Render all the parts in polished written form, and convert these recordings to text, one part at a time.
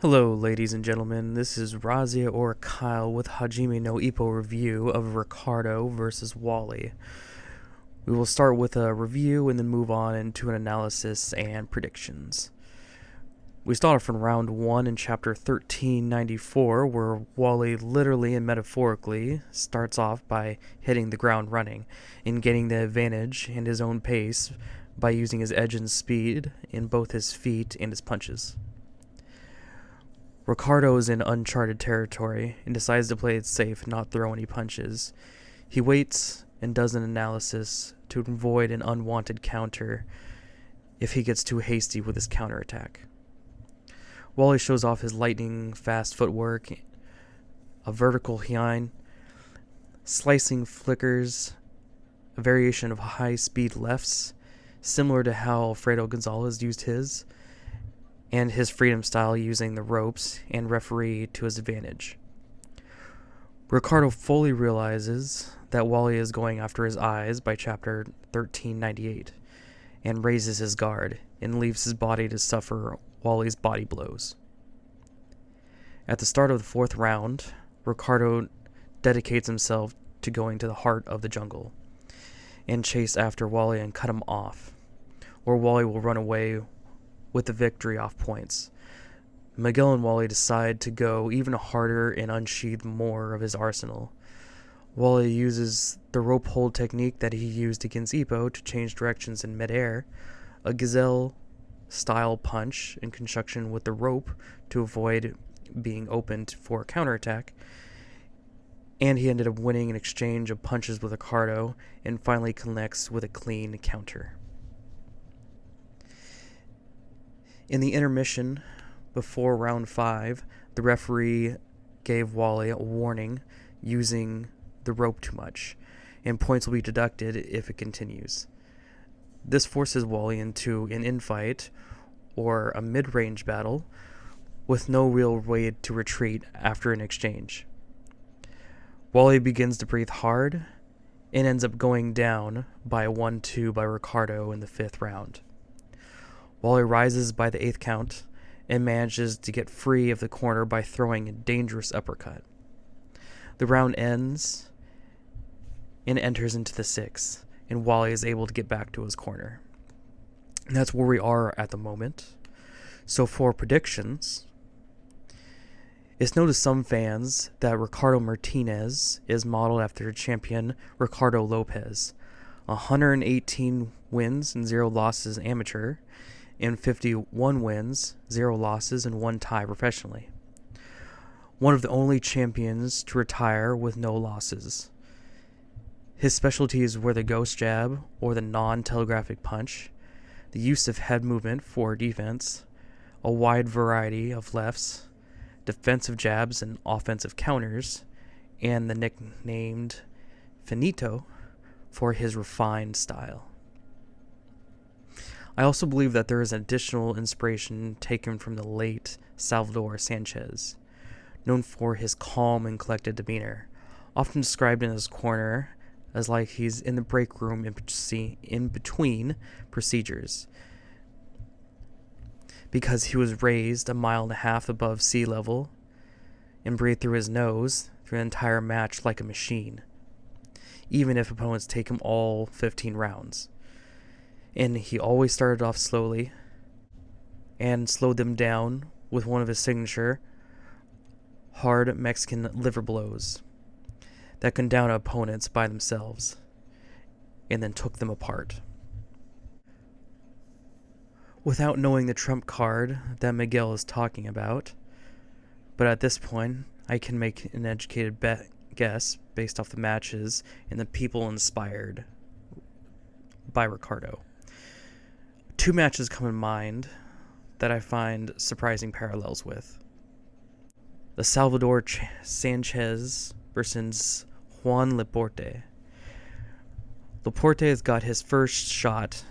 Hello, ladies and gentlemen. This is Razia or Kyle with Hajime no Ippo review of Ricardo versus Wally. We will start with a review and then move on into an analysis and predictions. We start off from round 1 in chapter 1394, where Wally literally and metaphorically starts off by hitting the ground running and gaining the advantage and his own pace by using his edge and speed in both his feet and his punches. Ricardo is in uncharted territory and decides to play it safe and not throw any punches. He waits and does an analysis to avoid an unwanted counter if he gets too hasty with his counterattack. Wally shows off his lightning fast footwork, a vertical hind, slicing flickers, a variation of high speed lefts, similar to how Alfredo Gonzalez used his, and his freedom style using the ropes and referee to his advantage. Ricardo fully realizes that Wally is going after his eyes by chapter 1398 and raises his guard and leaves his body to suffer Wally's body blows. At the start of the 4th round, Ricardo dedicates himself to going to the heart of the jungle and chase after Wally and cut him off, or Wally will run away with the victory off points. Miguel and Wally decide to go even harder and unsheath more of his arsenal. Wally uses the rope hold technique that he used against Ippo to change directions in midair, a gazelle-style punch in conjunction with the rope to avoid being opened for a counterattack, and he ended up winning an exchange of punches with Ricardo and finally connects with a clean counter. In the intermission before round 5, the referee gave Wally a warning using the rope too much, and points will be deducted if it continues. This forces Wally into an infight or a mid-range battle with no real way to retreat after an exchange. Wally begins to breathe hard and ends up going down by a 1-2 by Ricardo in the 5th round. Wally rises by the 8th count and manages to get free of the corner by throwing a dangerous uppercut. The round ends and enters into the 6th, and Wally is able to get back to his corner. And that's where we are at the moment. So for predictions, it's known to some fans that Ricardo Martinez is modeled after champion Ricardo Lopez. 118 wins and 0 losses amateur, and 51 wins, 0 losses, and 1 tie professionally. One of the only champions to retire with no losses. His specialties were the ghost jab or the non-telegraphic punch, the use of head movement for defense, a wide variety of lefts, defensive jabs and offensive counters, and the nicknamed Finito for his refined style. I also believe that there is additional inspiration taken from the late Salvador Sanchez, known for his calm and collected demeanor, often described in his corner as like he's in the break room in between procedures, because he was raised 1.5 miles above sea level and breathed through his nose through the entire match like a machine, even if opponents take him all 15 rounds. And he always started off slowly and slowed them down with one of his signature hard Mexican liver blows that can down opponents by themselves and then took them apart. Without knowing the trump card that Miguel is talking about, but at this point I can make an educated guess based off the matches and the people inspired by Ricardo. 2 matches come in mind that I find surprising parallels with. The Salvador Sanchez versus Juan Laporte. Laporte has got his first shot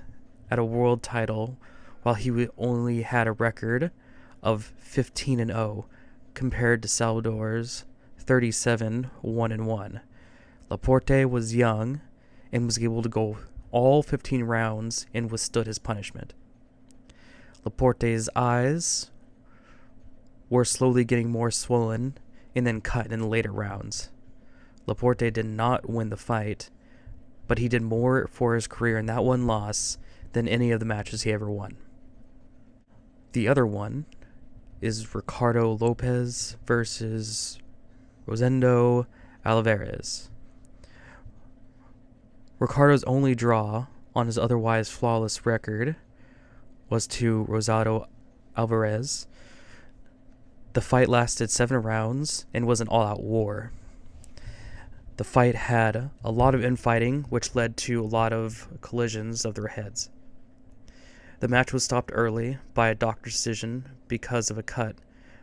at a world title while he only had a record of 15-0 compared to Salvador's 37-1-1. Laporte was young and was able to go all 15 rounds and withstood his punishment. Laporte's eyes were slowly getting more swollen and then cut in the later rounds. Laporte did not win the fight, but he did more for his career in that one loss than any of the matches he ever won. The other one is Ricardo Lopez versus Rosendo Alvarez. Ricardo's only draw on his otherwise flawless record was to Rosado Alvarez. The fight lasted 7 rounds and was an all-out war. The fight had a lot of infighting, which led to a lot of collisions of their heads. The match was stopped early by a doctor's decision because of a cut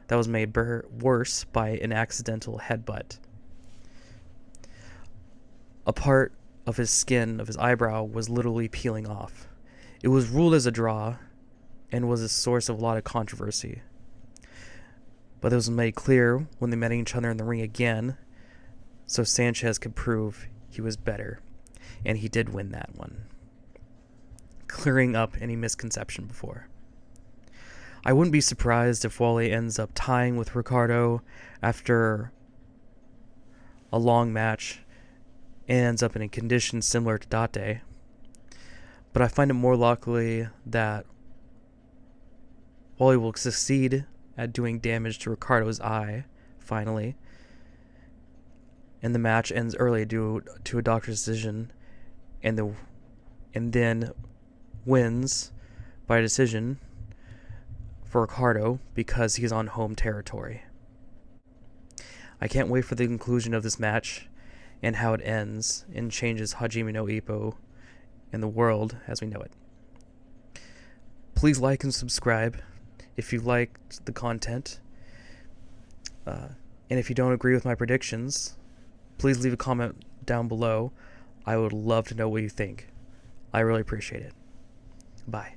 that was made worse by an accidental headbutt. A part of his skin of his eyebrow was literally peeling off. It was ruled as a draw and was a source of a lot of controversy. But it was made clear when they met each other in the ring again, so Sanchez could prove he was better, and he did win that one, clearing up any misconception before. I wouldn't be surprised if Wally ends up tying with Ricardo after a long match and ends up in a condition similar to Date, but I find it more likely that Wally will succeed at doing damage to Ricardo's eye, finally, and the match ends early due to a doctor's decision, and then wins by decision for Ricardo because he's on home territory. I can't wait for the conclusion of this match and how it ends and changes Hajime no Ippo and the world as we know it. Please like and subscribe if you liked the content. And if you don't agree with my predictions, please leave a comment down below. I would love to know what you think. I really appreciate it. Bye.